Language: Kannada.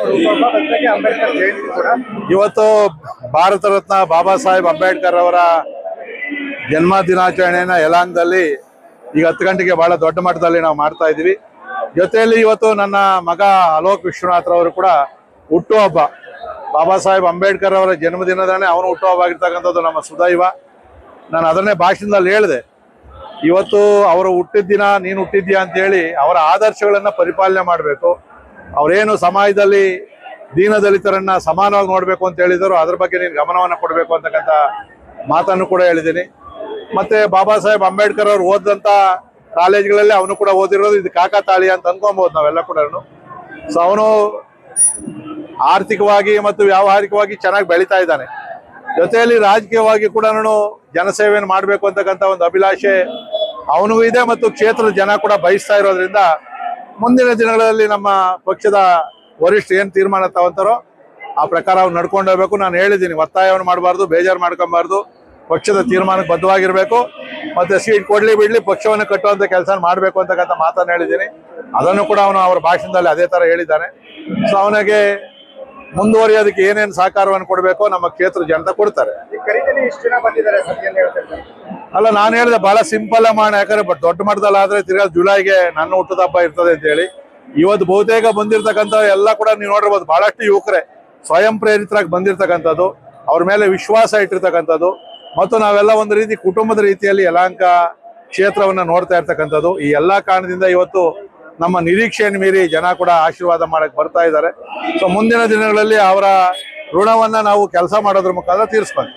ಜೊತೆಗೆ ಅಂಬೇಡ್ಕರ್ ಜಯಂತಿ ಕೂಡ ಇವತ್ತು ಭಾರತ ರತ್ನ ಬಾಬಾ ಸಾಹೇಬ್ ಅಂಬೇಡ್ಕರ್ ಅವರ ಜನ್ಮ ದಿನಾಚರಣೆಯನ್ನ ಯಲಾಂಗದಲ್ಲಿ ಈಗ 10 ಗಂಟೆಗೆ ಬಹಳ ದೊಡ್ಡ ಮಟ್ಟದಲ್ಲಿ ನಾವು ಮಾಡ್ತಾ ಇದ್ದೀವಿ. ಜೊತೆಯಲ್ಲಿ ಇವತ್ತು ನನ್ನ ಮಗ ಅಲೋಕ್ ವಿಶ್ವನಾಥ್ರವರು ಕೂಡ ಹುಟ್ಟುಹಬ್ಬ. ಬಾಬಾ ಸಾಹೇಬ್ ಅಂಬೇಡ್ಕರ್ ಅವರ ಜನ್ಮದಿನದನೇ ಅವನು ಹುಟ್ಟುಹಬ್ಬ ಆಗಿರ್ತಕ್ಕಂಥದ್ದು ನಮ್ಮ ಸುದೈವ. ನಾನು ಅದನ್ನೇ ಭಾಷಣದಲ್ಲಿ ಹೇಳಿದೆ, ಇವತ್ತು ಅವರು ಹುಟ್ಟಿದ ದಿನ ನೀನು ಹುಟ್ಟಿದ್ಯಾ ಅಂತೇಳಿ ಅವರ ಆದರ್ಶಗಳನ್ನು ಪರಿಪಾಲನೆ ಮಾಡಬೇಕು. ಅವರೇನು ಸಮಾಜದಲ್ಲಿ ದೀನದಲಿತರನ್ನ ಸಮಾನವಾಗಿ ನೋಡಬೇಕು ಅಂತ ಹೇಳಿದರು, ಅದ್ರ ಬಗ್ಗೆ ನೀನು ಗಮನವನ್ನು ಕೊಡಬೇಕು ಅಂತಕ್ಕಂಥ ಮಾತನ್ನು ಕೂಡ ಹೇಳಿದ್ದೀನಿ. ಮತ್ತೆ ಬಾಬಾ ಸಾಹೇಬ್ ಅಂಬೇಡ್ಕರ್ ಅವರು ಓದಂಥ ಕಾಲೇಜ್ಗಳಲ್ಲಿ ಅವನು ಕೂಡ ಓದಿರೋದು ಇದು ಕಾಕತಾಳಿ ಅಂತ ಅನ್ಕೊಬಹುದು ನಾವೆಲ್ಲ ಕೂಡ. ಸೊ ಅವನು ಆರ್ಥಿಕವಾಗಿ ಮತ್ತು ವ್ಯಾವಹಾರಿಕವಾಗಿ ಚೆನ್ನಾಗಿ ಬೆಳೀತಾ ಇದ್ದಾನೆ. ಜೊತೆಯಲ್ಲಿ ರಾಜಕೀಯವಾಗಿ ಕೂಡ ಜನಸೇವೆಯನ್ನು ಮಾಡಬೇಕು ಅಂತಕ್ಕಂಥ ಒಂದು ಅಭಿಲಾಷೆ ಅವನಿಗೂ ಇದೆ ಮತ್ತು ಕ್ಷೇತ್ರದ ಜನ ಕೂಡ ಬಯಸ್ತಾ ಇರೋದ್ರಿಂದ ಮುಂದಿನ ದಿನಗಳಲ್ಲಿ ನಮ್ಮ ಪಕ್ಷದ ವರಿಷ್ಠ ಏನು ತೀರ್ಮಾನ ತಗೊಂತಾರೋ ಆ ಪ್ರಕಾರ ಅವ್ನು ನಡ್ಕೊಂಡು ಹೋಗ್ಬೇಕು. ನಾನು ಹೇಳಿದ್ದೀನಿ, ಒತ್ತಾಯವನ್ನು ಮಾಡಬಾರ್ದು, ಬೇಜಾರು ಮಾಡ್ಕೊಬಾರ್ದು, ಪಕ್ಷದ ತೀರ್ಮಾನಕ್ಕೆ ಬದ್ಧವಾಗಿರಬೇಕು. ಮತ್ತೆ ಸೀಟ್ ಕೊಡ್ಲಿ ಬಿಡ್ಲಿ ಪಕ್ಷವನ್ನು ಕಟ್ಟುವಂತ ಕೆಲಸ ಮಾಡಬೇಕು ಅಂತಕ್ಕಂಥ ಮಾತನ್ನು ಹೇಳಿದ್ದೀನಿ. ಅದನ್ನು ಕೂಡ ಅವನು ಅವರ ಭಾಷಣದಲ್ಲಿ ಅದೇ ತರ ಹೇಳಿದ್ದಾನೆ. ಸೊ ಅವನಿಗೆ ಮುಂದುವರಿಯೋದಕ್ಕೆ ಏನೇನು ಸಹಕಾರವನ್ನು ಕೊಡಬೇಕೋ ನಮ್ಮ ಕ್ಷೇತ್ರ ಜನತೆ ಕೊಡ್ತಾರೆ. ಅಲ್ಲ, ನಾನು ಹೇಳಿದೆ ಬಹಳ ಸಿಂಪಲ್ ಮಾಡೋಣ, ಯಾಕಂದ್ರೆ ದೊಡ್ಡ ಮಟ್ಟದಲ್ಲಿ ಆದ್ರೆ ತಿರ್ಗಾ ಜುಲೈಗೆ ನನ್ನ ಹುಟ್ಟದ ಹಬ್ಬ ಇರ್ತದೆ ಅಂತ ಹೇಳಿ. ಇವತ್ತು ಬಹುತೇಕ ಬಂದಿರತಕ್ಕಂಥ ಎಲ್ಲ ಕೂಡ ನೀವು ನೋಡಿರ್ಬೋದು, ಬಹಳಷ್ಟು ಯುವಕರೇ ಸ್ವಯಂ ಪ್ರೇರಿತರಾಗಿ ಬಂದಿರತಕ್ಕಂಥದ್ದು, ಅವ್ರ ಮೇಲೆ ವಿಶ್ವಾಸ ಇಟ್ಟಿರ್ತಕ್ಕಂಥದ್ದು ಮತ್ತು ನಾವೆಲ್ಲ ಒಂದು ರೀತಿ ಕುಟುಂಬದ ರೀತಿಯಲ್ಲಿ ಯಲಹಂಕ ಕ್ಷೇತ್ರವನ್ನ ನೋಡ್ತಾ ಇರ್ತಕ್ಕಂಥದ್ದು. ಈ ಎಲ್ಲಾ ಕಾರಣದಿಂದ ಇವತ್ತು ನಮ್ಮ ನಿರೀಕ್ಷೆಯನ್ನು ಮೀರಿ ಜನ ಕೂಡ ಆಶೀರ್ವಾದ ಮಾಡಕ್ ಬರ್ತಾ ಇದ್ದಾರೆ. ಸೊ ಮುಂದಿನ ದಿನಗಳಲ್ಲಿ ಅವರ ಋಣವನ್ನ ನಾವು ಕೆಲಸ ಮಾಡೋದ್ರ ಮುಖಾಂತರ ತೀರಿಸ್ಬೇಕು.